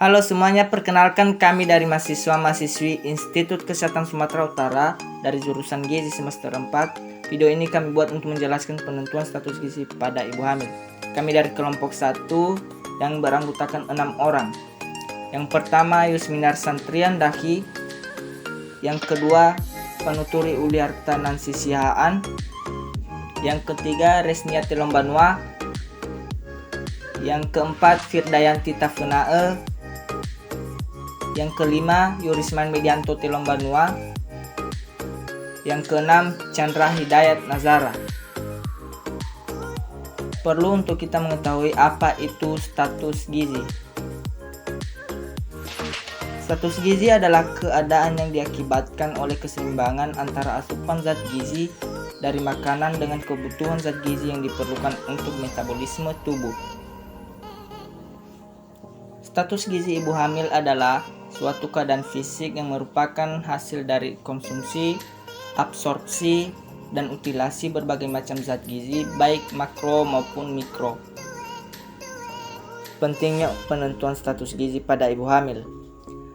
Halo semuanya, perkenalkan kami dari mahasiswa-mahasiswi Institut Kesehatan Sumatera Utara dari jurusan Gizi semester 4. Video ini kami buat untuk menjelaskan penentuan status gizi pada ibu hamil. Kami dari kelompok 1 yang beranggotakan 6 orang. Yang pertama Yusminar Santrian Daki. Yang kedua Panuturi Uliarta Nancy Sihaan. Yang ketiga Resniati Lombanua. Yang keempat Firdayanti Tafunae. Yang kelima Yurisman Medianto Tilombanua. Yang keenam Chandra Hidayat Nazara. Perlu untuk kita mengetahui apa itu status gizi. Status gizi adalah keadaan yang diakibatkan oleh keseimbangan antara asupan zat gizi dari makanan dengan kebutuhan zat gizi yang diperlukan untuk metabolisme tubuh. Status gizi ibu hamil adalah suatu keadaan fisik yang merupakan hasil dari konsumsi, absorpsi, dan utilasi berbagai macam zat gizi baik makro maupun mikro. Pentingnya penentuan status gizi pada ibu hamil.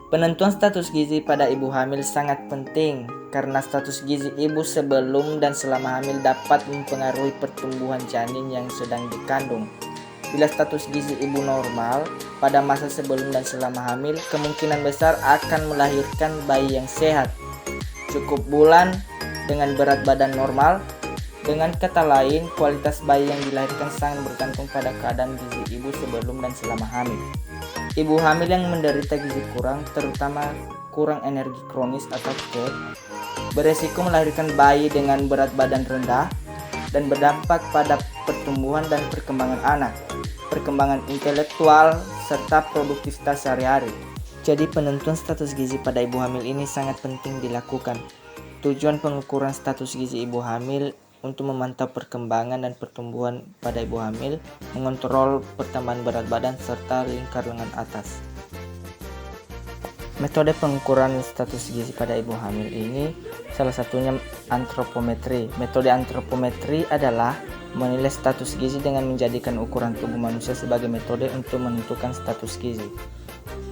Penentuan status gizi pada ibu hamil sangat penting karena status gizi ibu sebelum dan selama hamil dapat mempengaruhi pertumbuhan janin yang sedang dikandung. Bila status gizi ibu normal pada masa sebelum dan selama hamil, kemungkinan besar akan melahirkan bayi yang sehat, cukup bulan, dengan berat badan normal. Dengan kata lain, kualitas bayi yang dilahirkan sangat bergantung pada keadaan gizi ibu sebelum dan selama hamil. Ibu hamil yang menderita gizi kurang, terutama kurang energi kronis atau KED, beresiko melahirkan bayi dengan berat badan rendah dan berdampak pada pertumbuhan dan perkembangan anak, perkembangan intelektual, serta produktivitas sehari-hari. Jadi penentuan status gizi pada ibu hamil ini sangat penting dilakukan. Tujuan pengukuran status gizi ibu hamil untuk memantau perkembangan dan pertumbuhan pada ibu hamil, mengontrol pertambahan berat badan, serta lingkar lengan atas. Metode pengukuran status gizi pada ibu hamil ini salah satunya antropometri. Metode antropometri adalah menilai status gizi dengan menjadikan ukuran tubuh manusia sebagai metode untuk menentukan status gizi.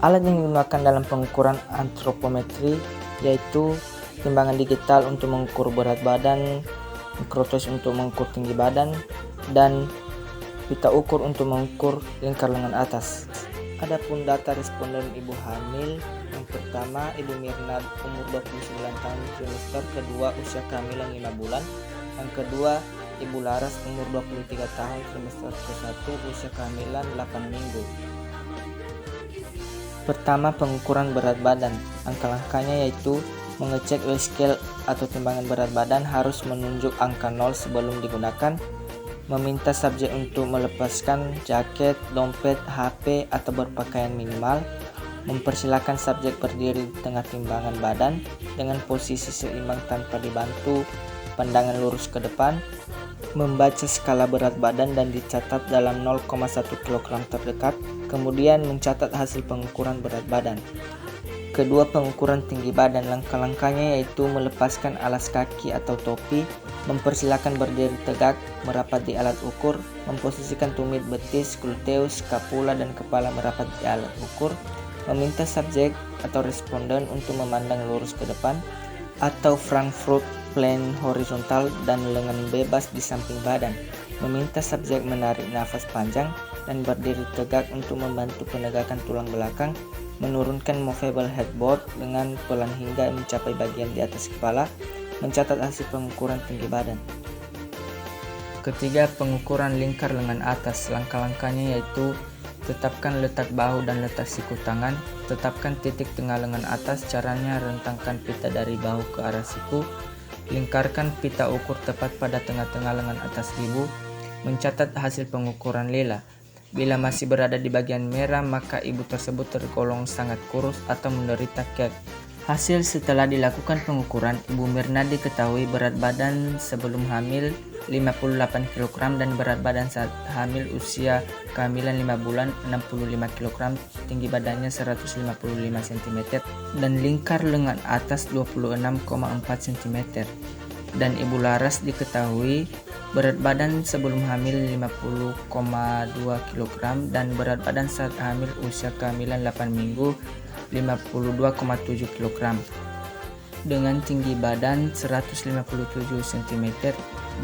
Alat yang digunakan dalam pengukuran antropometri yaitu timbangan digital untuk mengukur berat badan, mikrotos untuk mengukur tinggi badan, dan pita ukur untuk mengukur lingkar lengan atas. Adapun data responden ibu hamil, yang pertama Ibu Mirna umur 29 tahun trimester kedua usia kehamilan 5 bulan. Yang kedua Ibu Laras umur 23 tahun trimester ke-1 usia kehamilan 8 minggu. Pertama, pengukuran berat badan. Langkah-langkahnya yaitu mengecek weight scale atau timbangan berat badan harus menunjuk angka 0 sebelum digunakan, meminta subjek untuk melepaskan jaket, dompet, HP atau berpakaian minimal, mempersilahkan subjek berdiri di tengah timbangan badan dengan posisi seimbang tanpa dibantu, pandangan lurus ke depan, membaca skala berat badan dan dicatat dalam 0,1 kg terdekat, kemudian mencatat hasil pengukuran berat badan. Kedua, pengukuran tinggi badan. Langkah-langkahnya yaitu melepaskan alas kaki atau topi, mempersilahkan berdiri tegak, merapat di alat ukur, memposisikan tumit betis, gluteus, scapula, dan kepala merapat di alat ukur, meminta subjek atau responden untuk memandang lurus ke depan atau Frankfurt plane horizontal dan lengan bebas di samping badan, meminta subjek menarik nafas panjang dan berdiri tegak untuk membantu penegakan tulang belakang, menurunkan movable headboard dengan pelan hingga mencapai bagian di atas kepala, mencatat hasil pengukuran tinggi badan. Ketiga, pengukuran lingkar lengan atas. Langkah-langkahnya yaitu tetapkan letak bahu dan letak siku tangan, tetapkan titik tengah lengan atas. Caranya rentangkan pita dari bahu ke arah siku, lingkarkan pita ukur tepat pada tengah-tengah lengan atas ibu, mencatat hasil pengukuran lila. Bila masih berada di bagian merah, maka ibu tersebut tergolong sangat kurus atau menderita KED. Hasil setelah dilakukan pengukuran, Ibu Mirna diketahui berat badan sebelum hamil 58 kg dan berat badan saat hamil usia kehamilan 5 bulan 65 kg, tinggi badannya 155 cm dan lingkar lengan atas 26,4 cm. Dan Ibu Laras diketahui Berat badan sebelum hamil 50,2 kg dan berat badan saat hamil usia kehamilan 8 minggu 52,7 kg. Dengan tinggi badan 157 cm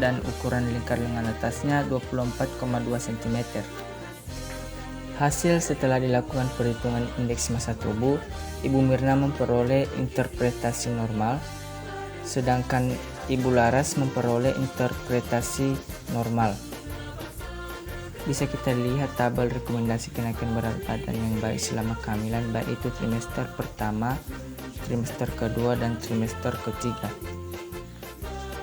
dan ukuran lingkar lengan atasnya 24,2 cm. Hasil setelah dilakukan perhitungan indeks massa tubuh, Ibu Mirna memperoleh interpretasi normal, sedangkan Ibu Laras memperoleh interpretasi normal. Bisa kita lihat tabel rekomendasi kenaikan berat badan yang baik selama kehamilan, baik itu trimester pertama, trimester kedua, dan trimester ketiga.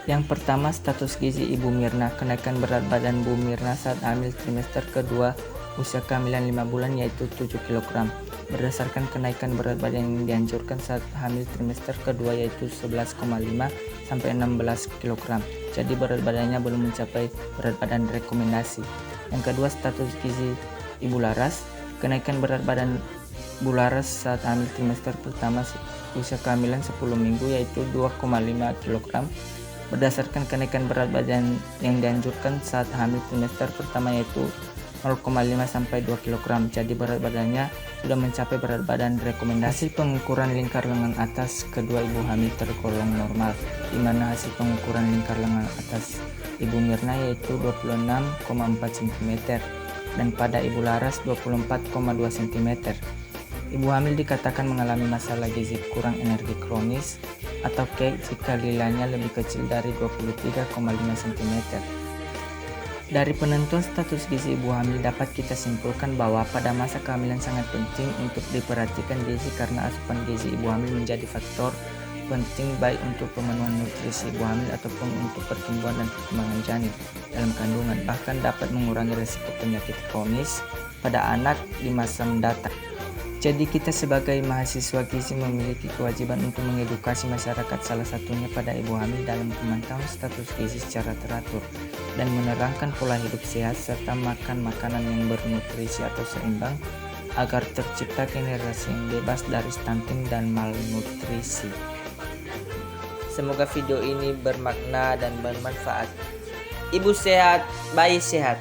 Yang pertama, status gizi Ibu Mirna. Kenaikan berat badan Bu Mirna saat hamil trimester kedua usia kehamilan 5 bulan yaitu 7 kg. Berdasarkan kenaikan berat badan yang dianjurkan saat hamil trimester kedua yaitu 11,5 sampai 16 kg. Jadi berat badannya belum mencapai berat badan rekomendasi. Yang kedua, status gizi Ibu Laras. Kenaikan berat badan Bu Laras saat hamil trimester pertama usia kehamilan 10 minggu yaitu 2,5 kg. Berdasarkan kenaikan berat badan yang dianjurkan saat hamil trimester pertama yaitu 0,5 sampai 2 kg. Jadi berat badannya sudah mencapai berat badan rekomendasi. Hasil pengukuran lingkar lengan atas kedua ibu hamil tergolong normal, di mana hasil pengukuran lingkar lengan atas Ibu Mirna yaitu 26,4 cm dan pada Ibu Laras 24,2 cm. Ibu hamil dikatakan mengalami masalah gizi kurang energi kronis atau KEG jika lilanya lebih kecil dari 23,5 cm. Dari penentuan status gizi ibu hamil dapat kita simpulkan bahwa pada masa kehamilan sangat penting untuk diperhatikan gizi karena asupan gizi ibu hamil menjadi faktor penting baik untuk pemenuhan nutrisi ibu hamil ataupun untuk pertumbuhan dan perkembangan janin dalam kandungan, bahkan dapat mengurangi risiko penyakit kronis pada anak di masa mendatang. Jadi kita sebagai mahasiswa gizi memiliki kewajiban untuk mengedukasi masyarakat, salah satunya pada ibu hamil dalam pemantauan status gizi secara teratur dan menerangkan pola hidup sehat serta makan makanan yang bernutrisi atau seimbang agar tercipta generasi yang bebas dari stunting dan malnutrisi. Semoga video ini bermakna dan bermanfaat. Ibu sehat, bayi sehat.